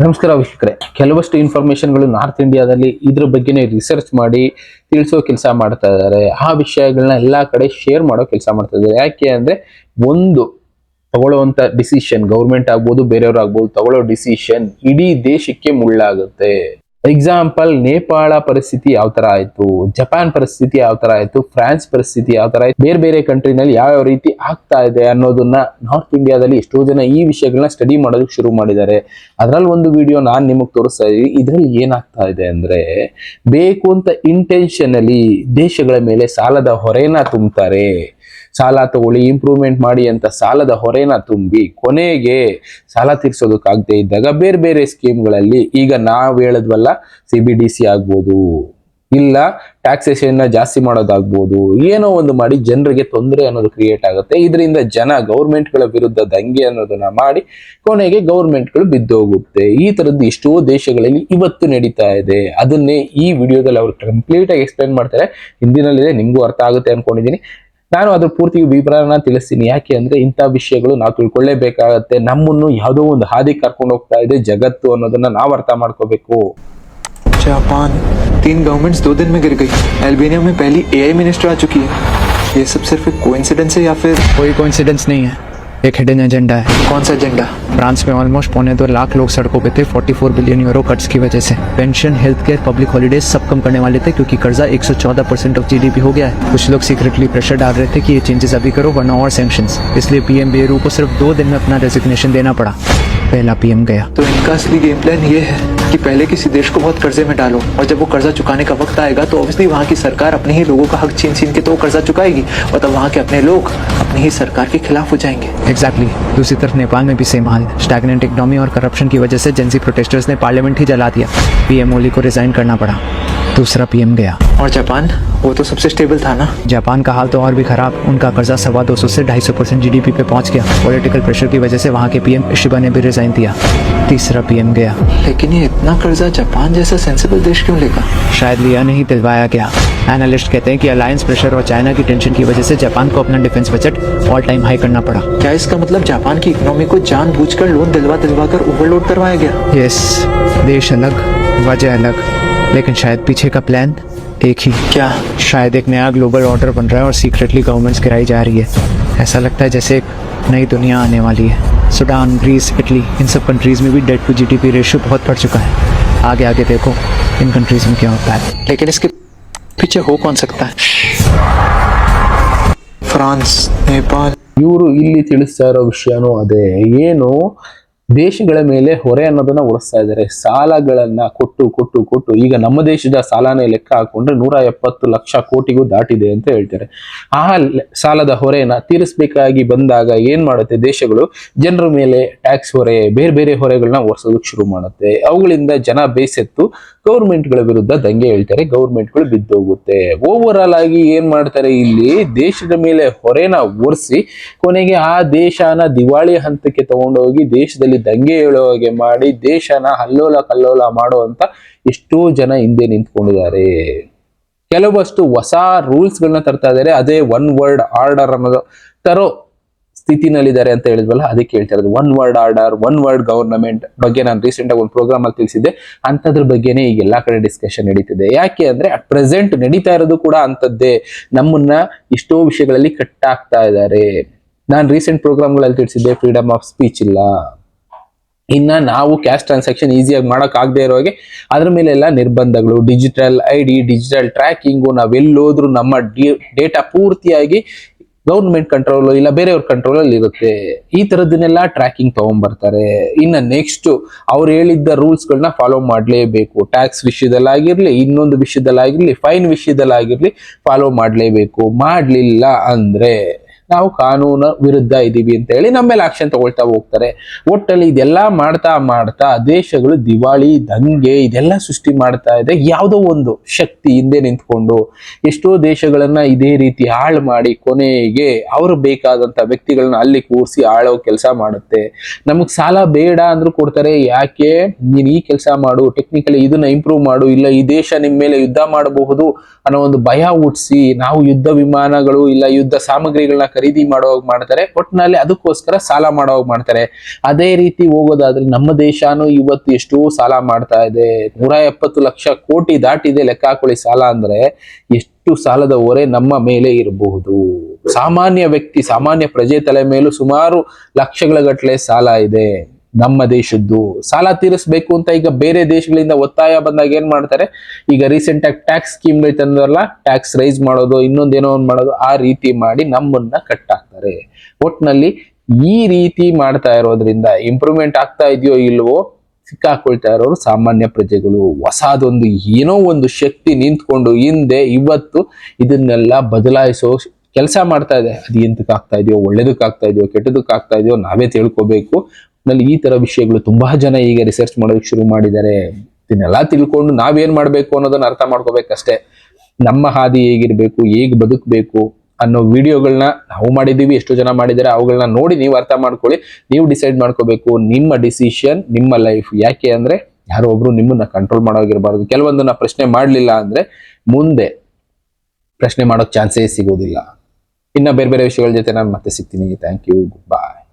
ನಮಸ್ಕಾರ ವೀಕ್ಷಕರೇ. ಕೆಲವಷ್ಟು ಇನ್ಫಾರ್ಮೇಶನ್ಗಳು ನಾರ್ತ್ ಇಂಡಿಯಾದಲ್ಲಿ ಇದ್ರ ಬಗ್ಗೆನೇ ರಿಸರ್ಚ್ ಮಾಡಿ ತಿಳಿಸೋ ಕೆಲಸ ಮಾಡ್ತಾ ಇದ್ದಾರೆ. ಆ ವಿಷಯಗಳನ್ನ ಎಲ್ಲಾ ಕಡೆ ಶೇರ್ ಮಾಡೋ ಕೆಲಸ ಮಾಡ್ತಾ ಇದ್ದಾರೆ. ಯಾಕೆ ಅಂದ್ರೆ ಒಂದು ತಗೊಳ್ಳುವಂತ ಡಿಸಿಷನ್, ಗೌರ್ಮೆಂಟ್ ಆಗ್ಬೋದು ಬೇರೆಯವ್ರು ಆಗ್ಬೋದು, ತಗೊಳ್ಳೋ ಡಿಸಿಷನ್ ಇಡೀ ದೇಶಕ್ಕೆ ಮುಳ್ಳಾಗುತ್ತೆ. ಎಕ್ಸಾಂಪಲ್, ನೇಪಾಳ ಪರಿಸ್ಥಿತಿ ಯಾವ ತರ ಆಯ್ತು, ಜಪಾನ್ ಪರಿಸ್ಥಿತಿ ಯಾವ ತರ ಆಯ್ತು, ಫ್ರಾನ್ಸ್ ಪರಿಸ್ಥಿತಿ ಯಾವ ತರ ಆಯ್ತು, ಬೇರೆ ಬೇರೆ ಕಂಟ್ರಿನಲ್ಲಿ ಯಾವ ರೀತಿ ಆಗ್ತಾ ಇದೆ ಅನ್ನೋದನ್ನ ನಾರ್ತ್ ಇಂಡಿಯಾದಲ್ಲಿ ಎಷ್ಟೋ ಜನ ಈ ವಿಷಯಗಳನ್ನ ಸ್ಟಡಿ ಮಾಡೋದಕ್ಕೆ ಶುರು ಮಾಡಿದ್ದಾರೆ. ಅದ್ರಲ್ಲಿ ಒಂದು ವಿಡಿಯೋ ನಾನ್ ನಿಮಗ್ ತೋರಿಸ್ತಾ ಇದೀನಿ. ಇದ್ರಲ್ಲಿ ಏನಾಗ್ತಾ ಇದೆ ಅಂದ್ರೆ, ಬೇಕು ಅಂತ ಇಂಟೆನ್ಷನಲಿ ದೇಶಗಳ ಮೇಲೆ ಸಾಲದ ಹೊರೆನ ತುಂಬ್ತಾರೆ. ಸಾಲ ತಗೊಳ್ಳಿ, ಇಂಪ್ರೂವ್ಮೆಂಟ್ ಮಾಡಿ ಅಂತ ಸಾಲದ ಹೊರೆನ ತುಂಬಿ ಕೊನೆಗೆ ಸಾಲ ತೀರ್ಸೋದಕ್ಕಾಗದೇ ಇದ್ದಾಗ ಬೇರೆ ಬೇರೆ ಸ್ಕೀಮ್ಗಳಲ್ಲಿ, ಈಗ ನಾವ್ ಹೇಳದ್ವಲ್ಲ, CBDC ಆಗ್ಬೋದು, ಇಲ್ಲ ಟ್ಯಾಕ್ಸೇಷನ್ ಜಾಸ್ತಿ ಮಾಡೋದಾಗ್ಬೋದು, ಏನೋ ಒಂದು ಮಾಡಿ ಜನರಿಗೆ ತೊಂದರೆ ಅನ್ನೋದು ಕ್ರಿಯೇಟ್ ಆಗುತ್ತೆ. ಇದರಿಂದ ಜನ ಗೌರ್ಮೆಂಟ್ಗಳ ವಿರುದ್ಧ ದಂಗೆ ಅನ್ನೋದನ್ನ ಮಾಡಿ ಕೊನೆಗೆ ಗೌರ್ಮೆಂಟ್ಗಳು ಬಿದ್ದೋಗುತ್ತೆ. ಈ ತರದ್ದು ಎಷ್ಟೋ ದೇಶಗಳಲ್ಲಿ ಇವತ್ತು ನಡೀತಾ ಇದೆ. ಅದನ್ನೇ ಈ ವಿಡಿಯೋದಲ್ಲಿ ಅವ್ರು ಕಂಪ್ಲೀಟ್ ಆಗಿ ಎಕ್ಸ್ಪ್ಲೈನ್ ಮಾಡ್ತಾರೆ. ಹಿಂದಿನಲ್ಲಿದೆ, ನಿಮ್ಗೂ ಅರ್ಥ ಆಗುತ್ತೆ ಅನ್ಕೊಂಡಿದೀನಿ. ನಾನು ಅದ್ರ ಪೂರ್ತಿ ವಿವರನ ತಿಳಿಸ್ತೀನಿ. ಯಾಕೆ ಅಂದ್ರೆ ಇಂಥ ವಿಷಯಗಳು ನಾವು ತಿಳ್ಕೊಳ್ಳೇಬೇಕಾಗತ್ತೆ. ನಮ್ಮನ್ನು ಯಾವುದೋ ಒಂದು ಹಾದಿ ಕರ್ಕೊಂಡು ಹೋಗ್ತಾ ಇದೆ ಜಗತ್ತು ಅನ್ನೋದನ್ನ ನಾವು ಅರ್ಥ ಮಾಡ್ಕೋಬೇಕು. जापान 3 गवर्नमेंट्स 2 दिन में गिर गई। अल्बानिया में पहली AI मिनिस्टर आ चुकी है। ये सब सिर्फ एक कोइंसिडेंस है या फिर कोई कोइंसिडेंस नहीं है, एक हिडन एजेंडा है। कौन सा एजेंडा? फ्रांस में ऑलमोस्ट 2.25 लाख लोग सड़कों पे थे 44 बिलियन यूरो कर्ज की वजह से। Pension, health care, public holidays सब कम करने वाले थे क्योंकि कर्जा 114% ऑफ GDP हो गया है। कुछ लोग सीक्रेटली प्रेशर डाल रहे थे कि ये चेंजेस अभी करो वरना और सैंक्शंस। इसलिए PM बेरू को सिर्फ 2 दिन में अपना रेजिग्नेशन देना पड़ा। पहला PM गया। तो इनका असली गेम प्लान ये है कि पहले किसी देश को बहुत कर्जे में डालो और जब वो कर्जा चुकाने का वक्त आएगा तो ऑब्वियसली वहाँ की सरकार अपने ही लोगों का हक छीन छीन के तो वो कर्जा चुकाएगी और तब वहाँ के अपने लोग अपनी ही सरकार के खिलाफ हो जाएंगे। एग्जैक्टली। दूसरी तरफ नेपाल में भी सेम हाल। स्टैग्नेंट इकोनॉमी और करप्शन की वजह से जेंजी प्रोटेस्टर्स ने पार्लियामेंट ही जला दिया। PM ओली को रिजाइन करना पड़ा। दूसरा PM गया। और जापान, वो तो सबसे स्टेबल था ना। जापान का हाल तो और भी खराब। उनका कर्जा 250 से 250% GDP पे पहुंच गया। पॉलिटिकल प्रेशर की वजह से वहाँ के PM शिबा ने भी रिजाइन दिया। तीसरा PM गया। लेकिन ये इतना कर्जा जापान जैसा सेंसिबल देश क्यों लेगा? शायद लिया नहीं, दिलवाया गया। एनालिस्ट कहते हैं कि अलायंस प्रेशर और चाइना की टेंशन की वजह से जापान को अपना defence budget all time high करना पड़ा। क्या इसका मतलब जापान की इकोनॉमी को जानबूझकर लोन दिलवा कर ओवरलोड करवाया गया? यस, देश अलग, वजह अलग, लेकिन शायद पीछे का प्लान एक ही। क्या? शायद एक नया ग्लोबल ऑर्डर बन रहा है और सीक्रेटली गवर्नमेंट्स गिराई जा रही है। ऐसा लगता है जैसे एक नई दुनिया आने वाली है। सूडान, ग्रीस, इटली, इन सब कंट्रीज में भी डेट टू GDP रेशियो बहुत बढ़ चुका है। आगे आगे देखो इन कंट्रीज में क्या होता है। लेकिन इसके पीछे हो कौन सकता है? फ्रांस, नेपाल। ಇವರು ಇಲ್ಲಿ ತಿಳಿಸ್ತಾ ಇರೋ ವಿಷಯನೂ ಅದೇ. ಏನು ದೇಶಗಳ ಮೇಲೆ ಹೊರೆ ಅನ್ನೋದನ್ನ ಹೊರಿಸ್ತಾ ಇದ್ದಾರೆ. ಸಾಲಗಳನ್ನ ಕೊಟ್ಟು ಕೊಟ್ಟು ಕೊಟ್ಟು ಈಗ ನಮ್ಮ ದೇಶದ ಸಾಲನೇ ಲೆಕ್ಕ ಹಾಕೊಂಡ್ರೆ 170 ಲಕ್ಷ ಕೋಟಿಗೂ ದಾಟಿದೆ ಅಂತ ಹೇಳ್ತಾರೆ. ಆ ಸಾಲದ ಹೊರೆನ ತೀರಿಸಬೇಕಾಗಿ ಬಂದಾಗ ಏನ್ ಮಾಡುತ್ತೆ ದೇಶಗಳು, ಜನರ ಮೇಲೆ ಟ್ಯಾಕ್ಸ್ ಹೊರೆ, ಬೇರೆ ಬೇರೆ ಹೊರೆಗಳನ್ನ ಹೊರಿಸೋದಕ್ಕೆ ಶುರು ಮಾಡುತ್ತೆ. ಅವುಗಳಿಂದ ಜನ ಬೇಸೆತ್ತು ಗೌರ್ಮೆಂಟ್ಗಳ ವಿರುದ್ಧ ದಂಗೆ ಹೇಳ್ತಾರೆ. ಗೌರ್ಮೆಂಟ್ಗಳು ಬಿದ್ದೋಗುತ್ತೆ. ಓವರ್ ಆಲ್ ಆಗಿ ಏನ್ ಮಾಡ್ತಾರೆ, ಇಲ್ಲಿ ದೇಶದ ಮೇಲೆ ಹೊರೆನ ಹೊರಿಸಿ ಕೊನೆಗೆ ಆ ದೇಶನ ದಿವಾಳಿ ಹಂತಕ್ಕೆ ತಗೊಂಡೋಗಿ ದೇಶದಲ್ಲಿ ದಂಗೆ ಹೇಳೋ ಹಾಗೆ ಮಾಡಿ ದೇಶನ ಅಲ್ಲೋಲ ಕಲ್ಲೋಲ ಮಾಡುವಂತ ಎಷ್ಟೋ ಜನ ಹಿಂದೆ ನಿಂತ್ಕೊಂಡಿದ್ದಾರೆ. ಕೆಲವಷ್ಟು ಹೊಸ ರೂಲ್ಸ್ ಗಳನ್ನ ತರ್ತಾ ಇದ್ದಾರೆ. ಅದೇ ಒನ್ ವರ್ಲ್ಡ್ ಆರ್ಡರ್ ಅನ್ನೋದು ತರೋ ಸ್ಥಿತಿನಲ್ಲಿದ್ದಾರೆ ಅಂತ ಹೇಳಿದ್ವಲ್ಲ, ಅದಕ್ಕೆ ಹೇಳ್ತಾ ಇರೋದು. One world order, one world government ಬಗ್ಗೆ ನಾನು ರೀಸೆಂಟ್ ಆಗಿ ಒಂದು ಪ್ರೋಗ್ರಾಮ್ ಅಲ್ಲಿ ತಿಳಿಸಿದ್ದೆ. ಅಂತದ್ರ ಬಗ್ಗೆನೇ ಈಗ ಎಲ್ಲಾ ಕಡೆ ಡಿಸ್ಕಷನ್ ನಡೀತಿದೆ. ಯಾಕೆ ಅಂದ್ರೆ ಅಟ್ ಪ್ರೆಸೆಂಟ್ ನಡೀತಾ ಇರೋದು ಕೂಡ ಅಂತದ್ದೇ. ನಮ್ಮನ್ನ ಎಷ್ಟೋ ವಿಷಯಗಳಲ್ಲಿ ಕಟ್ಟಾಕ್ತಾ ಇದ್ದಾರೆ. ನಾನು ರೀಸೆಂಟ್ ಪ್ರೋಗ್ರಾಮ್ಗಳಲ್ಲಿ ತಿಳಿಸಿದ್ದೆ, ಫ್ರೀಡಮ್ ಆಫ್ ಸ್ಪೀಚ್ ಇಲ್ಲ. ಇನ್ನ ನಾವು ಕ್ಯಾಶ್ ಟ್ರಾನ್ಸಾಕ್ಷನ್ ಈಸಿಯಾಗಿ ಮಾಡಕ್ ಆಗದೆ ಇರೋ ಹಾಗೆ ಅದ್ರ ಮೇಲೆಲ್ಲ ನಿರ್ಬಂಧಗಳು, ಡಿಜಿಟಲ್ ID, ಡಿಜಿಟಲ್ ಟ್ರ್ಯಾಕಿಂಗು, ನಾವೆಲ್ಲೋದ್ರೂ ನಮ್ಮ ಡೇಟಾ ಪೂರ್ತಿಯಾಗಿ ಗೌರ್ಮೆಂಟ್ ಕಂಟ್ರೋಲ್ ಇಲ್ಲ ಬೇರೆಯವ್ರ ಕಂಟ್ರೋಲ್ ಅಲ್ಲಿ ಇರುತ್ತೆ. ಈ ತರದನ್ನೆಲ್ಲ ಟ್ರ್ಯಾಕಿಂಗ್ ತಗೊಂಡ್ಬರ್ತಾರೆ. ಇನ್ನು ನೆಕ್ಸ್ಟ್ ಅವ್ರು ಹೇಳಿದ್ದ ರೂಲ್ಸ್ ಗಳನ್ನ ಫಾಲೋ ಮಾಡ್ಲೇಬೇಕು. ಟ್ಯಾಕ್ಸ್ ವಿಷಯದಲ್ಲಾಗಿರ್ಲಿ, ಇನ್ನೊಂದು ವಿಷಯದಲ್ಲಾಗಿರ್ಲಿ, ಫೈನ್ ವಿಷಯದಲ್ಲಾಗಿರ್ಲಿ ಫಾಲೋ ಮಾಡ್ಲೇಬೇಕು. ಮಾಡ್ಲಿಲ್ಲ ಅಂದ್ರೆ ನಾವು ಕಾನೂನು ವಿರುದ್ಧ ಇದೀವಿ ಅಂತ ಹೇಳಿ ನಮ್ಮ ಮೇಲೆ ಆಕ್ಷನ್ ತಗೊಳ್ತಾ ಹೋಗ್ತಾರೆ. ಒಟ್ಟಲ್ಲಿ ಇದೆಲ್ಲ ಮಾಡ್ತಾ ಮಾಡ್ತಾ ದೇಶಗಳು ದಿವಾಳಿ, ದಂಗೆ ಇದೆಲ್ಲ ಸೃಷ್ಟಿ ಮಾಡ್ತಾ ಇದೆ. ಯಾವುದೋ ಒಂದು ಶಕ್ತಿ ಹಿಂದೆ ನಿಂತ್ಕೊಂಡು ಎಷ್ಟೋ ದೇಶಗಳನ್ನ ಇದೇ ರೀತಿ ಹಾಳು ಮಾಡಿ ಕೊನೆಗೆ ಅವರು ಬೇಕಾದಂತ ವ್ಯಕ್ತಿಗಳನ್ನ ಅಲ್ಲಿ ಕೂರಿಸಿ ಆಳೋ ಕೆಲಸ ಮಾಡುತ್ತೆ. ನಮಗ್ ಸಾಲ ಬೇಡ ಅಂದ್ರೂ ಕೊಡ್ತಾರೆ. ಯಾಕೆ? ನೀನ್ ಈ ಕೆಲಸ ಮಾಡು, ಟೆಕ್ನಿಕಲಿ ಇದನ್ನ ಇಂಪ್ರೂವ್ ಮಾಡು, ಇಲ್ಲ ಈ ದೇಶ ನಿಮ್ ಮೇಲೆ ಯುದ್ಧ ಮಾಡಬಹುದು ಅನ್ನೋ ಒಂದು ಭಯ ಹುಟ್ಟಿಸಿ ನಾವು ಯುದ್ಧ ವಿಮಾನಗಳು ಇಲ್ಲ ಯುದ್ಧ ಸಾಮಗ್ರಿಗಳನ್ನ ಖರೀದಿ ಮಾಡೋವಾಗ ಮಾಡ್ತಾರೆ, ಒಟ್ಟಿನಲ್ಲಿ ಅದಕ್ಕೋಸ್ಕರ ಸಾಲ ಮಾಡೋವಾಗ ಮಾಡ್ತಾರೆ. ಅದೇ ರೀತಿ ಹೋಗೋದಾದ್ರೆ ನಮ್ಮ ದೇಶನೂ ಇವತ್ತು ಎಷ್ಟೋ ಸಾಲ ಮಾಡ್ತಾ ಇದೆ. 170 ಲಕ್ಷ ಕೋಟಿ ದಾಟಿದೆ ಲೆಕ್ಕ ಹಾಕೊಳ್ಳಿ ಸಾಲ ಅಂದ್ರೆ. ಎಷ್ಟು ಸಾಲದ ಹೊರೆ ನಮ್ಮ ಮೇಲೆ ಇರಬಹುದು. ಸಾಮಾನ್ಯ ವ್ಯಕ್ತಿ, ಸಾಮಾನ್ಯ ಪ್ರಜೆ ತಲೆ ಮೇಲೂ ಸುಮಾರು ಲಕ್ಷಗಳ ಗಟ್ಟಲೆ ಸಾಲ ಇದೆ. ನಮ್ಮ ದೇಶದ್ದು ಸಾಲ ತೀರಿಸಬೇಕು ಅಂತ ಈಗ ಬೇರೆ ದೇಶಗಳಿಂದ ಒತ್ತಾಯ ಬಂದಾಗ ಏನ್ ಮಾಡ್ತಾರೆ, ಈಗ ರೀಸೆಂಟ್ ಆಗಿ ಟ್ಯಾಕ್ಸ್ ಸ್ಕೀಮ್ ತಂದ್ರಲ್ಲ, ಟ್ಯಾಕ್ಸ್ ರೈಸ್ ಮಾಡೋದು, ಇನ್ನೊಂದೇನೋ ಒಂದು ಮಾಡೋದು, ಆ ರೀತಿ ಮಾಡಿ ನಮ್ಮನ್ನ ಕಟ್ಟಾಕ್ತಾರೆ. ಒಟ್ನಲ್ಲಿ ಈ ರೀತಿ ಮಾಡ್ತಾ ಇರೋದ್ರಿಂದ ಇಂಪ್ರೂವ್ಮೆಂಟ್ ಆಗ್ತಾ ಇದೆಯೋ ಇಲ್ವೋ, ಸಿಕ್ಕಾಕೊಳ್ತಾ ಇರೋರು ಸಾಮಾನ್ಯ ಪ್ರಜೆಗಳು. ಹೊಸದೊಂದು ಏನೋ ಒಂದು ಶಕ್ತಿ ನಿಂತ್ಕೊಂಡು ಹಿಂದೆ ಇವತ್ತು ಇದನ್ನೆಲ್ಲ ಬದಲಾಯಿಸೋ ಕೆಲಸ ಮಾಡ್ತಾ ಇದೆ. ಅದು ಎಂತಕ್ಕಾಗ್ತಾ ಇದೆಯೋ, ಒಳ್ಳೇದಕ್ಕಾಗ್ತಾ ಇದೆಯೋ, ಕೆಟ್ಟದಕ್ಕಾಗ್ತಾ ಇದೆಯೋ ನಾವೇ ತಿಳ್ಕೊಬೇಕು. ನಲ್ಲಿ ಈ ತರ ವಿಷಯಗಳು ತುಂಬಾ ಜನ ಈಗ ರಿಸರ್ಚ್ ಮಾಡೋದಕ್ಕೆ ಶುರು ಮಾಡಿದ್ದಾರೆ. ಇದನ್ನೆಲ್ಲ ತಿಳ್ಕೊಂಡು ನಾವೇನ್ ಮಾಡ್ಬೇಕು ಅನ್ನೋದನ್ನ ಅರ್ಥ ಮಾಡ್ಕೋಬೇಕಷ್ಟೇ. ನಮ್ಮ ಹಾದಿ ಹೇಗಿರ್ಬೇಕು, ಹೇಗ್ ಬದುಕಬೇಕು ಅನ್ನೋ ವಿಡಿಯೋಗಳನ್ನ ನಾವು ಮಾಡಿದೀವಿ, ಎಷ್ಟೋ ಜನ ಮಾಡಿದ್ದಾರೆ. ಅವುಗಳನ್ನ ನೋಡಿ ನೀವು ಅರ್ಥ ಮಾಡ್ಕೊಳ್ಳಿ, ನೀವು ಡಿಸೈಡ್ ಮಾಡ್ಕೋಬೇಕು ನಿಮ್ಮ ಡಿಸಿಷನ್, ನಿಮ್ಮ ಲೈಫ್. ಯಾಕೆ ಅಂದ್ರೆ ಯಾರೋ ಒಬ್ರು ನಿಮ್ಮನ್ನ ಕಂಟ್ರೋಲ್ ಮಾಡೋಗಿರ್ಬಾರ್ದು. ಕೆಲವೊಂದನ್ನ ಪ್ರಶ್ನೆ ಮಾಡ್ಲಿಲ್ಲ ಅಂದ್ರೆ ಮುಂದೆ ಪ್ರಶ್ನೆ ಮಾಡೋಕ್ ಚಾನ್ಸೇ ಸಿಗೋದಿಲ್ಲ. ಇನ್ನ ಬೇರೆ ಬೇರೆ ವಿಷಯಗಳ ಜೊತೆ ನಾನು ಮತ್ತೆ ಸಿಗ್ತೀನಿ. Thank you, good bye.